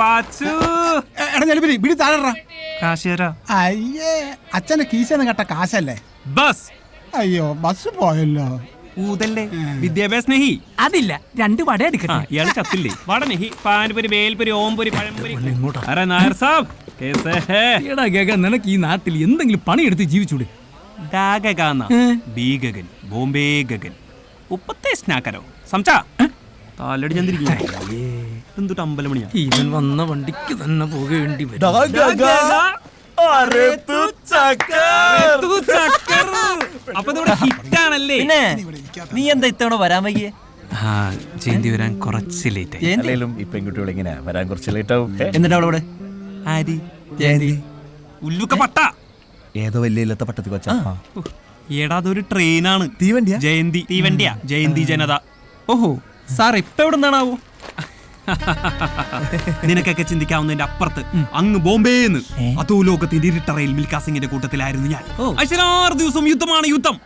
പാച്ചു എടാ ഞെളിപ്പിരി പിടി താഴെ. കാശേരാ അയ്യേ അച്ഛന്റെ കീശന്ന് കേട്ട കാശല്ലേ? ബസ് അയ്യോ ബസ് പോയല്ലോ. ഊതല്ലേ വിദ്യാഭ്യാസ നെഹി അതില്ല, 2 വട എടുക്കട്ടെ. ഇയാള് ചത്തില്ലേ? വട നെഹി പാൻപുരി വേൽപുരി ഓംപുരി പഴംപുരി. അരെ നായർ സാബ് കേസേ ഹേ? എടാ ഗഗൻ, നിനക്ക് ഈ നാട്ടിൽ എന്തെങ്കിലും പണിയെടുത്ത് ജീവിച്ചൂടെ? ഡാഗഗാന ബി ഗഗൻ ബോംബെ ഗഗൻ ഉപ്പത്തെ സ്നാക്കരോ സംചാ താലടി ചന്ദ്രിക എന്തുട്ട് അമ്പലമണിയാ ഇവൻ വന്ന വണ്ടിക്ക് തന്നെ പോകേണ്ടി വരും. അപ്പൊ ഹിറ്റാണല്ലേ? നീ എന്താ ഇത്തവണ വരാൻ വൈകിയേ? ജയന്തി വരാൻ കുറച്ച് ലേറ്റ് ആയി. ഈ പെൺകുട്ടികൾ ഇങ്ങനെ വരാൻ കുറച്ച് ലേറ്റ് ആവും. എന്നിട്ട് അവളവിടെ ആരി ജയന്തി ഉല്ലുക്ക പട്ട ഏതോ വലിയ ഇല്ലാത്ത പട്ടത്തി കൊച്ച. എടാ അതൊരു ട്രെയിനാണ്. തീവണ്ടിയാ? ജയന്തി തീവണ്ടിയാ. ജയന്തി ജനത. ഓഹോ, സാർ ഇപ്പൊ എവിടെ നിന്നാണാവോ? നിനക്കൊക്കെ ചിന്തിക്കാവുന്നതിന്റെ അപ്പുറത്ത് അങ്ങ് ബോംബെന്ന് അതോ ലോകത്തിന്റെ ഇരുട്ടറയിൽ മിൽഖാ സിംഗിന്റെ കൂട്ടത്തിലായിരുന്നു ഞാൻ. 6 ദിവസം യുദ്ധമാണ് യുദ്ധം.